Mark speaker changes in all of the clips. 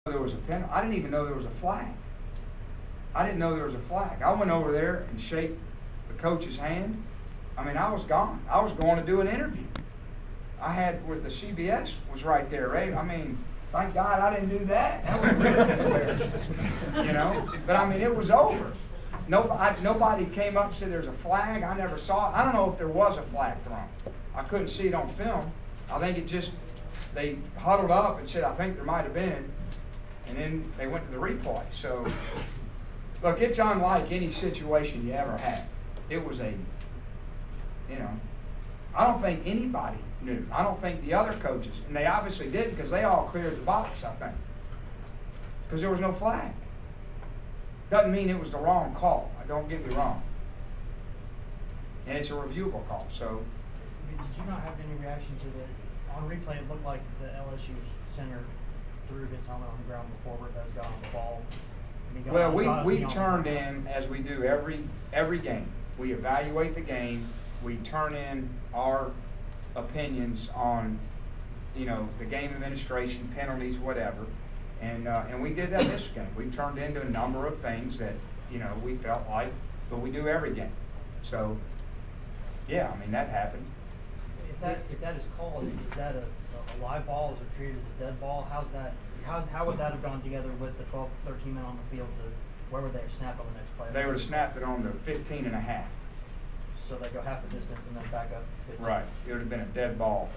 Speaker 1: there was a penalty. I didn't even know there was a flag. I didn't know there was a flag. I went over there and shaked the coach's hand. I mean, I was gone. I was going to do an interview. I had where the CBS was right there, right? I mean, thank God I didn't do that. That was really embarrassing, you know. But I mean, it was over. Nobody came up and said there's a flag. I never saw it. I don't know if there was a flag thrown. I couldn't see it on film. I think it just, they huddled up and said, I think there might have been. And then they went to the replay. So, look, it's unlike any situation you ever had. It was a, you know, I don't think anybody knew. I don't think the other coaches, and they obviously did because they all cleared the box, I think. Because there was no flag. Doesn't mean it was the wrong call. Don't get me wrong. And it's a reviewable call. So,
Speaker 2: did you not have any reaction to the, on replay it looked like the LSU center threw his helmet on the ground before Rivas got on the ball.
Speaker 1: Well, we turned in, as we do every game. We evaluate the game. We turn in our opinions on, you know, the game administration, penalties, whatever. And we did that this game. We turned into a number of things that, you know, we felt like, but we do every game. So, yeah, I mean, that happened.
Speaker 2: If that is called, is that a live ball? Is it treated as a dead ball? How would that have gone together with the 12, 13 men on the field? Where would they have snapped on the next play?
Speaker 1: They would have snapped it on the 15 and a half.
Speaker 2: So they go half the distance and then back up 15.
Speaker 1: Right. It would have been a dead ball.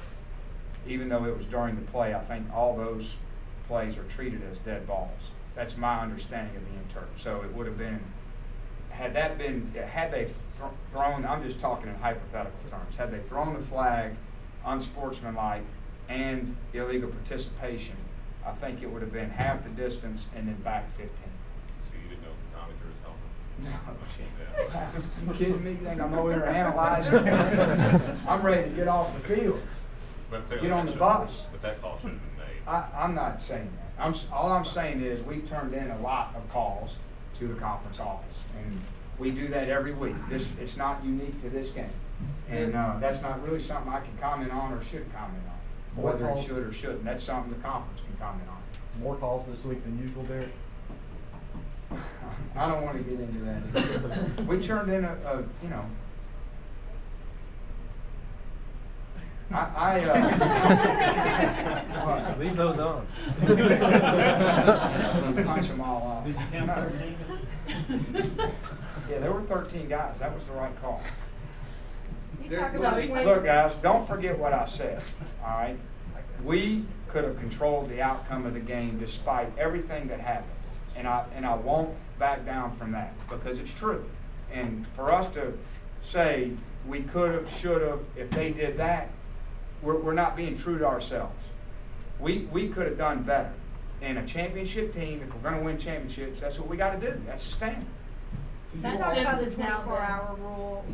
Speaker 1: Even though it was during the play, I think all those plays are treated as dead balls. That's my understanding of the interp. So it would have been, had they thrown, I'm just talking in hypothetical terms, had they thrown the flag unsportsmanlike and illegal participation, I think it would have been half the distance and then back 15.
Speaker 3: So you didn't know if Tommy threw his helmet?
Speaker 1: No, shit. You kidding me? You think I'm over here analyzing? I'm ready to get off the field. Get on the bus.
Speaker 3: But that call should have been made.
Speaker 1: I'm not saying that. All I'm saying is we've turned in a lot of calls to the conference office, and we do that every week. It's not unique to this game, and that's not really something I can comment on or should comment on, whether it should or shouldn't. That's something the conference can comment on.
Speaker 4: More calls this week than usual, Derek?
Speaker 1: I don't want to get into that. We turned in a you know.
Speaker 4: Leave those on.
Speaker 1: Punch them all off.
Speaker 2: Did you count 13?
Speaker 1: Yeah, there were 13 guys. That was the right call.
Speaker 5: You talk about
Speaker 1: Look, guys, don't forget what I said. All right, we could have controlled the outcome of the game despite everything that happened, and I won't back down from that because it's true. And for us to say we could have, should have, if they did that, we're not being true to ourselves. We could have done better. And a championship team, if we're going to win championships, that's what we got to do. That's the standard.
Speaker 5: Let's talk about the 24-hour rule.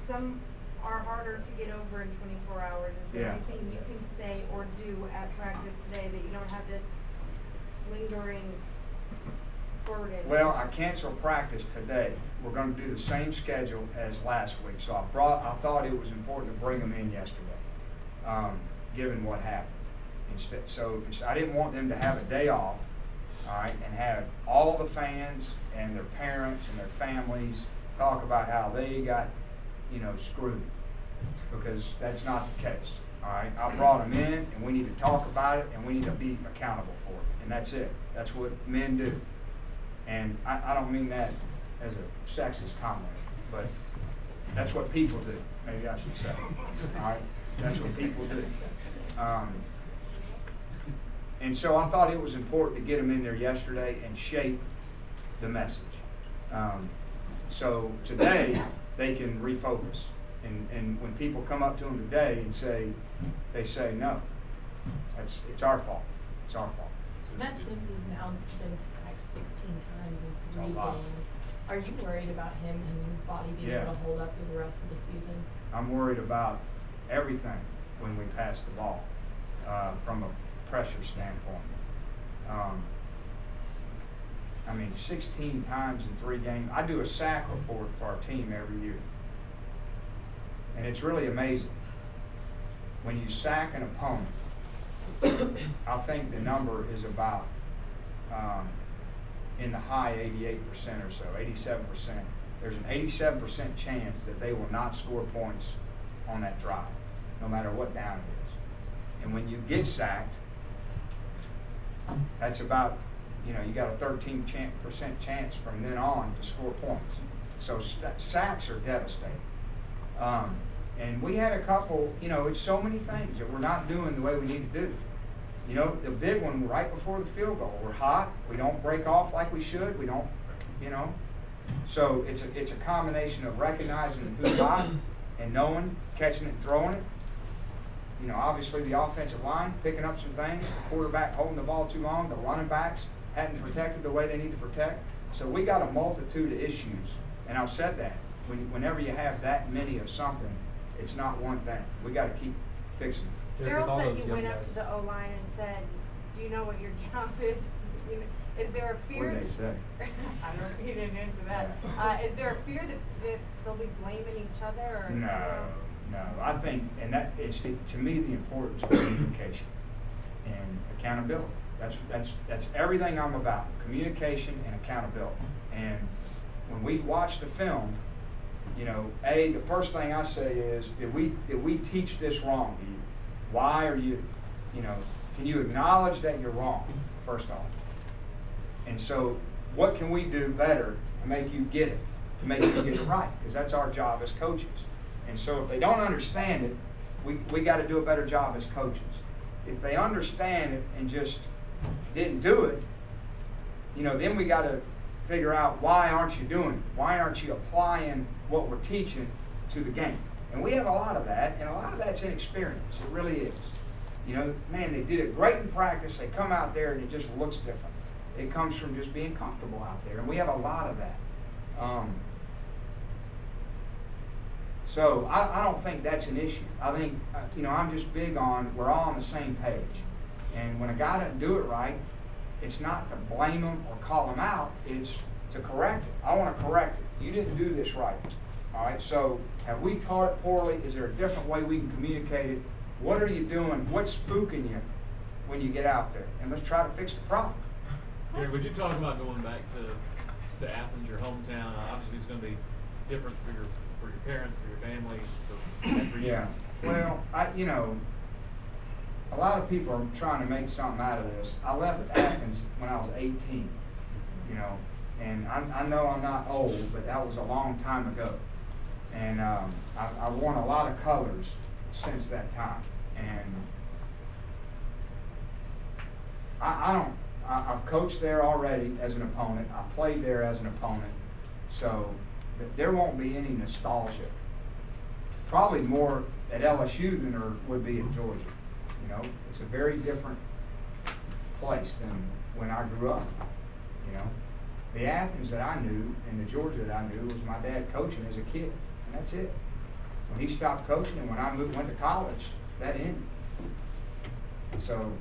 Speaker 5: Some are harder to get over in 24 hours. Is there anything you can say or do at practice today that you don't have this lingering burden?
Speaker 1: Well, I canceled practice today. We're going to do the same schedule as last week. So I thought it was important to bring them in yesterday, given what happened. So I didn't want them to have a day off, all right, and have all the fans and their parents and their families talk about how they got, you know, screwed, because that's not the case. All right, I brought them in, and we need to talk about it, and we need to be accountable for it, and that's it. That's what men do, and I don't mean that as a sexist comment, but that's what people do. Maybe I should say. All right, that's what people do. And so I thought it was important to get them in there yesterday and shape the message. So today they can refocus. And when people come up to them today and they say, no, it's our fault. It's our fault.
Speaker 6: Matt Sims has now been sacked 16 times in 3 games. Are you worried about him and his body being able to hold up through the rest of the season?
Speaker 1: I'm worried about everything when we pass the ball from a pressure standpoint. I mean, 16 times in 3 games. I do a sack report for our team every year. And it's really amazing. When you sack an opponent, I think the number is about in the high 88% or so, 87%. There's an 87% chance that they will not score points on that drive, no matter what down it is. And when you get sacked, that's about, you got a 13% chance from then on to score points. So sacks are devastating. And we had a couple, it's so many things that we're not doing the way we need to do. The big one right before the field goal, we're hot, we don't break off like we should, we don't, So it's a combination of recognizing who's hot and knowing, catching it and throwing it. Obviously the offensive line picking up some things, the quarterback holding the ball too long, the running backs hadn't protected the way they need to protect. So we got a multitude of issues, and I've said that. Whenever you have that many of something, it's not one thing. We got to keep fixing it.
Speaker 5: Harold said you went up to the O-line and said, do you know what your job is? Is there a fear?
Speaker 1: What did they say?
Speaker 5: I don't know, he didn't answer that. Is there a fear that they'll be blaming each other? Or,
Speaker 1: No. I think, and that it's to me the importance of communication and accountability. That's everything I'm about: communication and accountability. And when we watch the film, the first thing I say is, did we teach this wrong to you? Why are you, can you acknowledge that you're wrong, first off? And so what can we do better to make you get it, to make you get it right? Because that's our job as coaches. And so if they don't understand it, we got to do a better job as coaches. If they understand it and just didn't do it, then we got to figure out, why aren't you doing it? Why aren't you applying what we're teaching to the game? And we have a lot of that, and a lot of that's inexperience. It really is. Man, they did it great in practice. They come out there and it just looks different. It comes from just being comfortable out there, and we have a lot of that. So I don't think that's an issue. I think, I'm just big on, we're all on the same page. And when a guy doesn't do it right, it's not to blame him or call him out, it's to correct it. I want to correct it. You didn't do this right. All right, so have we taught it poorly? Is there a different way we can communicate it? What are you doing? What's spooking you when you get out there? And let's try to fix the problem.
Speaker 7: Gary, would you talk about going back to Athens, your hometown? Obviously, it's going to be different for your parents, for your family, for you.
Speaker 1: Yeah. Well, a lot of people are trying to make something out of this. I left Athens when I was 18, and I know I'm not old, but that was a long time ago. And I've worn a lot of colors since that time. And I've coached there already as an opponent. I played there as an opponent. So there won't be any nostalgia. Probably more at LSU than there would be at Georgia. It's a very different place than when I grew up. The Athens that I knew and the Georgia that I knew was my dad coaching as a kid, and that's it. When he stopped coaching and when I went to college, that ended. So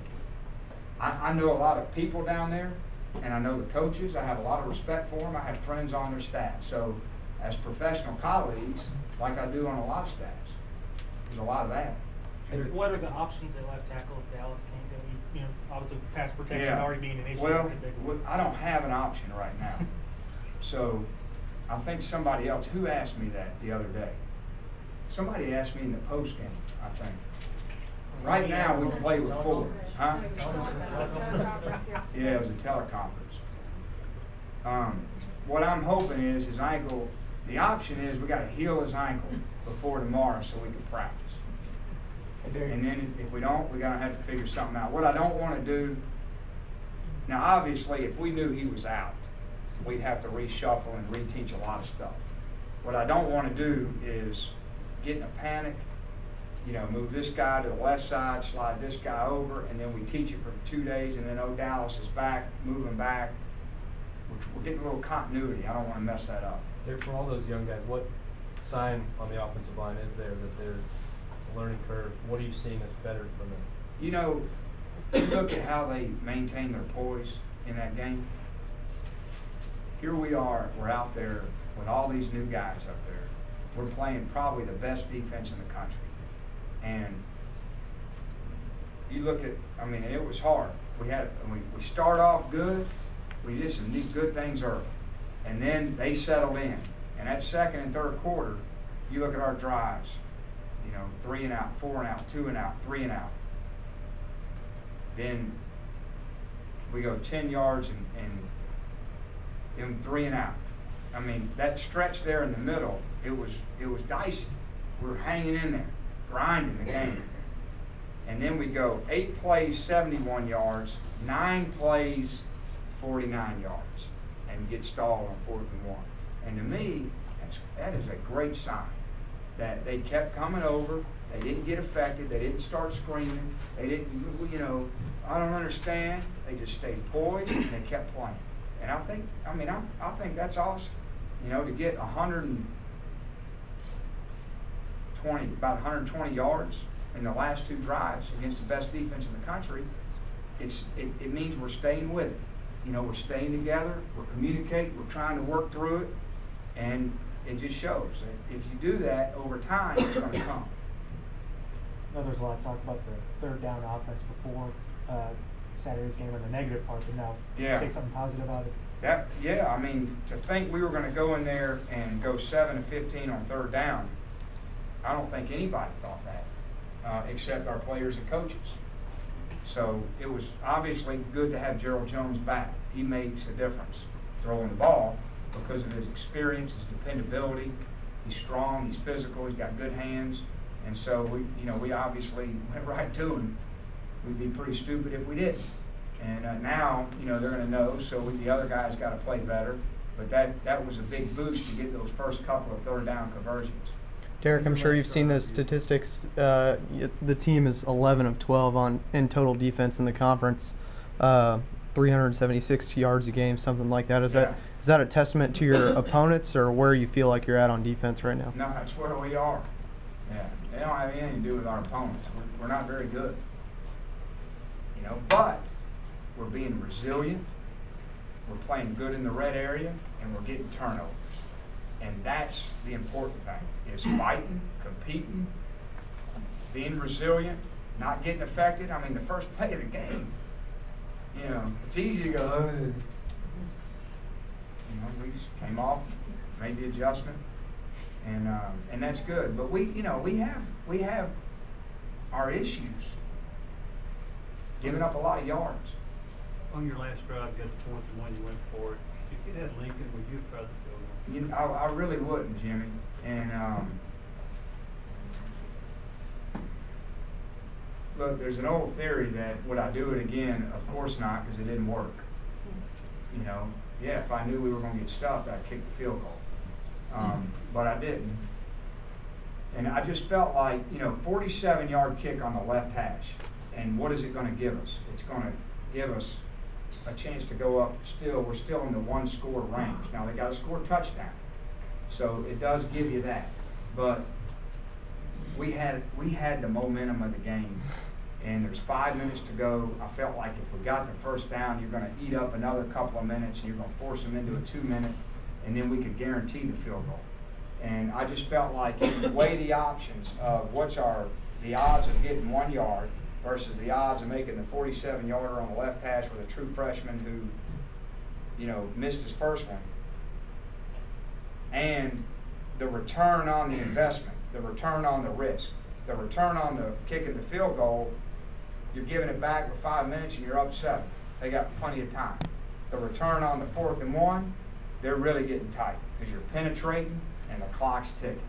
Speaker 1: I know a lot of people down there, and I know the coaches. I have a lot of respect for them. I have friends on their staff. So as professional colleagues, like I do on a lot of staffs, there's a lot of that.
Speaker 8: And what are the options at left tackle if Dallas can't go? Obviously pass protection already being an issue.
Speaker 1: Well,
Speaker 8: that's a big one.
Speaker 1: I don't have an option right now. So I think somebody else, who asked me that the other day? Somebody asked me in the post game, I think. Right now, we play with fours. Huh? Yeah, it was a teleconference. What I'm hoping is his ankle, the option is we got to heal his ankle before tomorrow so we can practice. And then if we don't, we're going to have to figure something out. What I don't want to do, now obviously if we knew he was out, we'd have to reshuffle and reteach a lot of stuff. What I don't want to do is get in a panic, move this guy to the left side, slide this guy over, and then we teach it for 2 days, and then Dallas is back, moving back. We're getting a little continuity. I don't want to mess that up.
Speaker 4: There, for all those young guys, what sign on the offensive line is there that there's a learning curve? What are you seeing that's better for them?
Speaker 1: You look at how they maintain their poise in that game. Here we are, we're out there with all these new guys up there. We're playing probably the best defense in the country. And you look at, I mean, it was hard. We start off good, we did some neat, good things early. And then they settled in. And that second and third quarter, you look at our drives, 3 and out, 4 and out, 2 and out, 3 and out. Then we go 10 yards and give them 3 and out. I mean, that stretch there in the middle, it was dicey. We were hanging in there, grinding the game. And then we go 8 plays, 71 yards, 9 plays, 49 yards, and get stalled on 4th and 1. And to me, that is a great sign that they kept coming over. They didn't get affected. They didn't start screaming. They didn't, I don't understand. They just stayed poised and they kept playing. And I think that's awesome. To get about 120 yards in the last 2 drives against the best defense in the country, it means we're staying with it. We're staying together, we're communicating, we're trying to work through it, and it just shows that if you do that over time, it's going to come.
Speaker 8: I know there's a lot of talk about the third down offense before Saturday's game and the negative parts, and now take something positive out of it.
Speaker 1: I mean, to think we were going to go in there and go 7 of 15 on third down, I don't think anybody thought that, except our players and coaches. So it was obviously good to have Gerald Jones back. He makes a difference throwing the ball because of his experience, his dependability. He's strong, he's physical, he's got good hands. And so we obviously went right to him. We'd be pretty stupid if we didn't. And now, they're going to know, so the other guys got to play better. But that was a big boost to get those first couple of third down conversions.
Speaker 9: Derek, I'm sure you've seen the statistics. The team is 11 of 12 in total defense in the conference, 376 yards a game, something like that. Is that a testament to your opponents, or where you feel like you're at on defense right now?
Speaker 1: No, that's where we are. Yeah, they don't have anything to do with our opponents. We're not very good, but we're being resilient. We're playing good in the red area, and we're getting turnovers. And that's the important thing, is fighting, competing, being resilient, not getting affected. I mean, the first play of the game, it's easy to go, we just came off, made the adjustment, and that's good. But we have our issues, giving up a lot of yards.
Speaker 10: On your last drive, you had the 4th and 1, you went for it. If you had Lincoln, would you have tried the field goal?
Speaker 1: I really wouldn't, Jimmy. And look, there's an old theory that would I do it again? Of course not, because it didn't work. If I knew we were going to get stuffed, I'd kick the field goal. But I didn't. And I just felt like, 47-yard kick on the left hash. And what is it going to give us? It's going to give us a chance to go up. We're still in the 1-score range. Now they got to score a touchdown, so it does give you that. But we had the momentum of the game, and there's 5 minutes to go. I felt like if we got the first down, you're going to eat up another couple of minutes, and you're going to force them into a 2-minute, and then we could guarantee the field goal. And I just felt like if you weigh the options of the odds of getting 1 yard versus the odds of making the 47-yarder on the left hash with a true freshman who, missed his first one, and the return on the investment, the return on the risk, the return on the kicking the field goal, you're giving it back with 5 minutes and you're up 7. They got plenty of time. The return on the 4th and 1, they're really getting tight because you're penetrating and the clock's ticking.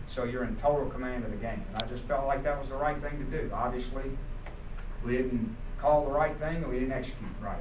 Speaker 1: So you're in total command of the game. And I just felt like that was the right thing to do. Obviously, we didn't call the right thing and we didn't execute right.